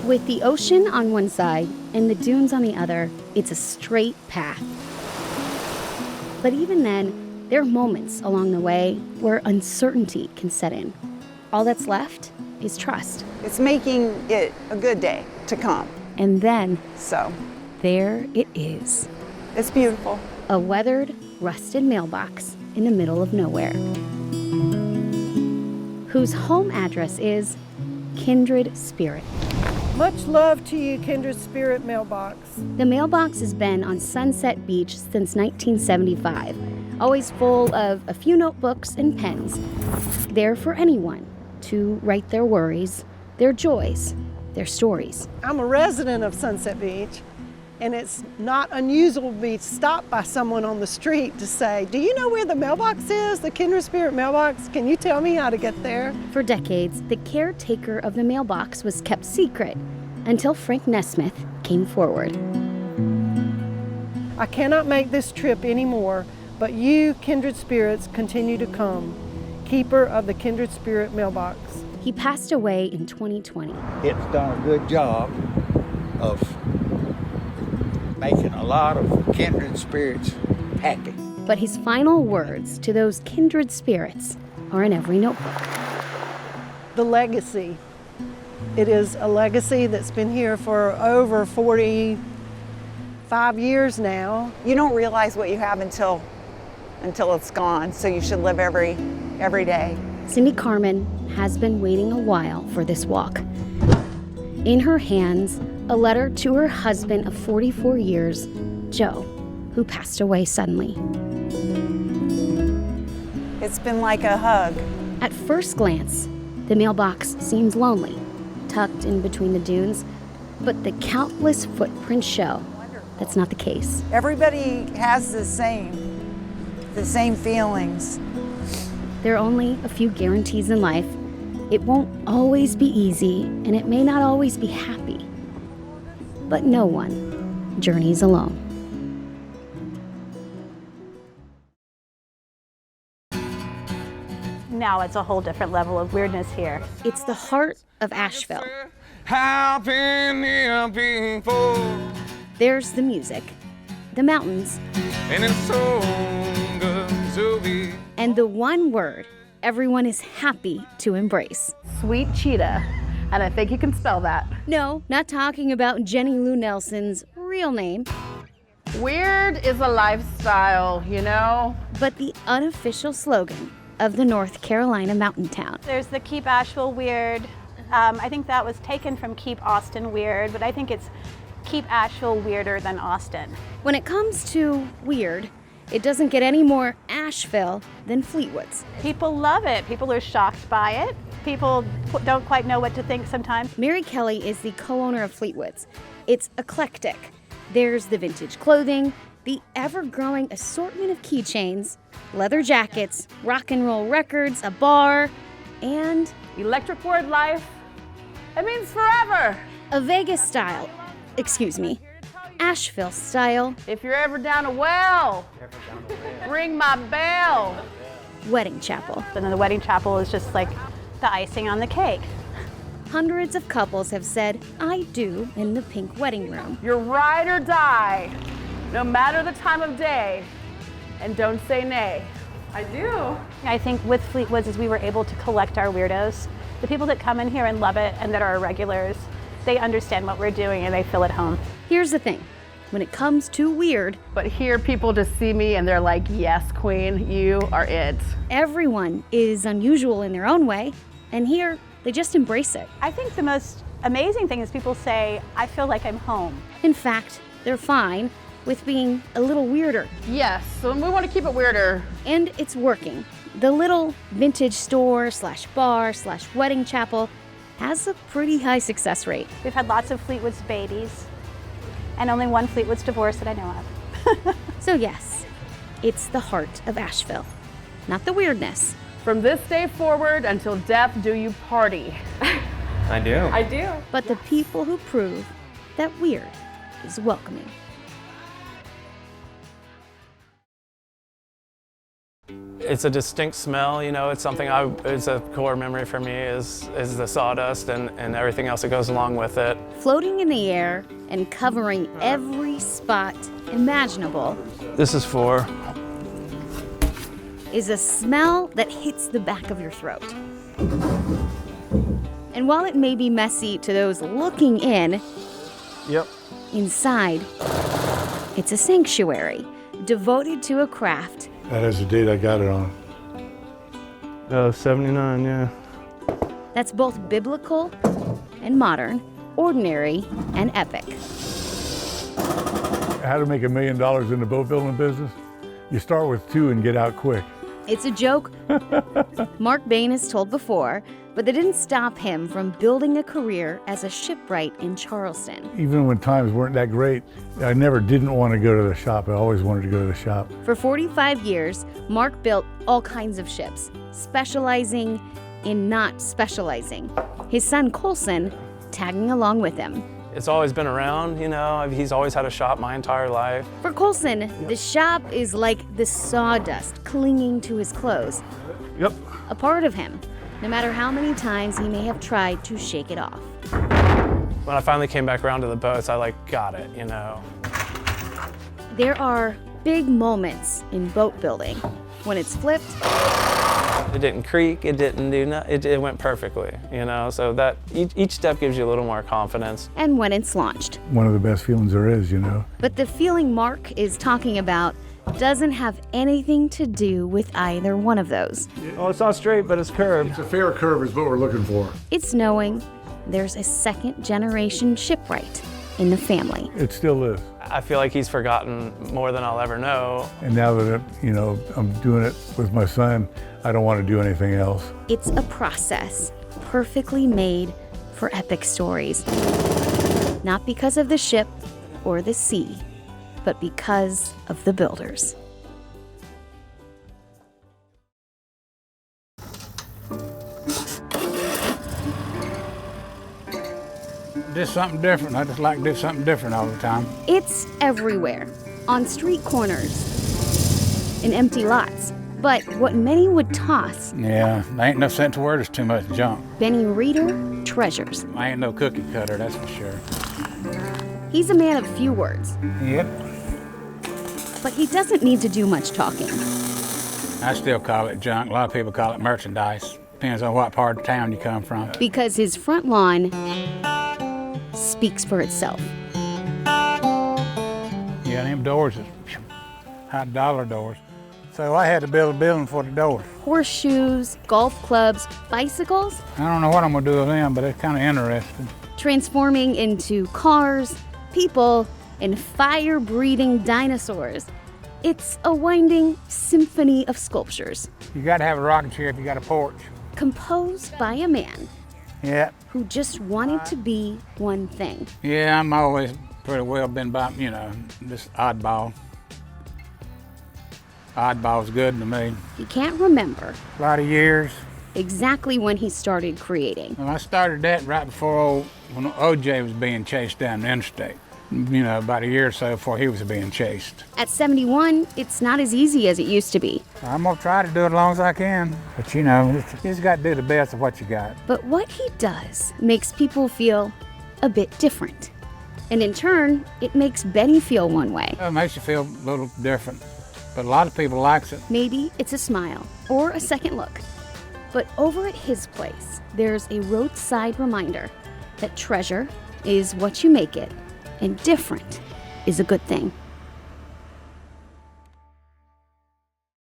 With the ocean on one side and the dunes on the other, it's a straight path. But even then, there are moments along the way where uncertainty can set in. All that's left is trust. It's making it a good day to come. And then, So, there it is. it's beautiful. A weathered, rusted mailbox in the middle of nowhere, whose home address is Kindred Spirit. Much love to you, Kindred Spirit mailbox. The mailbox has been on Sunset Beach since 1975, always full of a few notebooks and pens, there for anyone to write their worries, their joys, their stories. I'm a resident of Sunset Beach, and it's not unusual to be stopped by someone on the street to say, do you know where the mailbox is, the Kindred Spirit mailbox? Can you tell me how to get there? For decades, the caretaker of the mailbox was kept secret until Frank Nesmith came forward. I cannot make this trip anymore, but you, Kindred Spirits, continue to come. Keeper of the Kindred Spirit mailbox. He passed away in 2020. It's done a good job of making a lot of kindred spirits happy. But his final words to those kindred spirits are in every notebook. The legacy. It is a legacy that's been here for over 45 years now. You don't realize what you have until it's gone, so you should live every day. Cindy Carmen has been waiting a while for this walk. In her hands, a letter to her husband of 44 years, Joe, who passed away suddenly. It's been like a hug. At first glance, the mailbox seems lonely, tucked in between the dunes, but the countless footprints show that's not the case. Everybody has the same feelings. There are only a few guarantees in life. It won't always be easy, and it may not always be happy. But no one journeys alone. Now it's a whole different level of weirdness here. It's the heart of Asheville. There's the music, the mountains, and it's so good to be. And the one word everyone is happy to embrace. Sweet cheetah, and I think you can spell that. No, not talking about Jenny Lou Nelson's real name. Weird is a lifestyle, you know? But the unofficial slogan of the North Carolina mountain town. There's the Keep Asheville Weird. I think that was taken from Keep Austin Weird, but I think it's Keep Asheville Weirder than Austin. When it comes to weird, it doesn't get any more Asheville than Fleetwood's. People love it. People are shocked by it. People don't quite know what to think sometimes. Mary Kelly is the co-owner of Fleetwood's. It's eclectic. There's the vintage clothing, the ever-growing assortment of keychains, leather jackets, rock and roll records, a bar, and Electric word life. It means forever. a Vegas style, Asheville style If you're ever down a well, ring my bell. wedding chapel. And then the wedding chapel is just like the icing on the cake. Hundreds of couples have said, I do, in the pink wedding room. You're ride or die, no matter the time of day, and don't say nay. I do. I think with Fleetwood's is we were able to collect our weirdos. The people that come in here and love it and that are our regulars, they understand what we're doing and they feel at home. Here's the thing. When it comes to weird, But here people just see me and they're like, yes, queen, you are it. everyone is unusual in their own way, and here they just embrace it. I think the most amazing thing is people say, I feel like I'm home. In fact, they're fine with being a little weirder, Yes, so we want to keep it weirder. and it's working. The little vintage store / bar / wedding chapel has a pretty high success rate. We've had lots of Fleetwood's babies and only one Fleetwood's divorce that I know of. So yes, it's the heart of Asheville, not the weirdness. From this day forward until death do you party. I do. I do. But the people who prove that weird is welcoming. It's a distinct smell, you know, it's something it's a core memory for me is the sawdust and everything else that goes along with it. Floating in the air and covering every spot imaginable This is for is a smell that hits the back of your throat. And while it may be messy to those looking in, Yep. inside, it's a sanctuary devoted to a craft. That is the date I got it on. 79, yeah. That's both biblical and modern, ordinary and epic. How to make $1 million in the boat building business? You start with 2 and get out quick. It's a joke Mark Bain has told before, but that didn't stop him from building a career as a shipwright in Charleston. Even when times weren't that great, I never didn't want to go to the shop. I always wanted to go to the shop. For 45 years, Mark built all kinds of ships, specializing in not specializing. His son Colson tagging along with him. It's always been around, you know, he's always had a shop my entire life. For Colson, the shop is like the sawdust clinging to his clothes. Yep. A part of him, no matter how many times he may have tried to shake it off. When I finally came back around to the boats, I got it, you know. There are big moments in boat building. When it's flipped, It didn't creak, it didn't do nothing, it went perfectly, you know, so that each step gives you a little more confidence. and when it's launched. One of the best feelings there is, you know. But the feeling Mark is talking about doesn't have anything to do with either one of those. Oh, it's not straight, but it's curved. It's a fair curve is what we're looking for. It's knowing there's a second-generation shipwright in the family. It still is. I feel like he's forgotten more than I'll ever know. And now that, you know, I'm doing it with my son, I don't want to do anything else. It's a process perfectly made for epic stories. Not because of the ship or the sea, but because of the builders. Did something different. I just like to do something different all the time. It's everywhere, on street corners, in empty lots. But what many would toss, Yeah, there ain't no sense where there's too much junk. Benny Reeder treasures. I ain't no cookie cutter, that's for sure. He's a man of few words, Yep. but he doesn't need to do much talking. I still call it junk. A lot of people call it merchandise. Depends on what part of town you come from. Because his front lawn speaks for itself. Yeah, them doors is high dollar doors. So I had to build a building for the doors. Horseshoes, golf clubs, bicycles, I don't know what I'm gonna do with them, but it's kind of interesting. transforming into cars, people, and fire-breathing dinosaurs. It's a winding symphony of sculptures, You gotta have a rocking chair if you got a porch. composed by a man Yeah, who just wanted to be one thing. yeah, I'm always pretty well been about, you know, this oddball. Oddball's good to me. He can't remember A lot of years. exactly when he started creating. Well, I started that right before when OJ was being chased down the interstate. You know, about a year or so before he was being chased. At 71, it's not as easy as it used to be. I'm gonna try to do it as long as I can. But you know, you just gotta do the best of what you got. But what he does makes people feel a bit different. And in turn, it makes Benny feel one way. It makes you feel a little different. But a lot of people likes it. Maybe it's a smile or a second look. But over at his place, there's a roadside reminder that treasure is what you make it, and different is a good thing.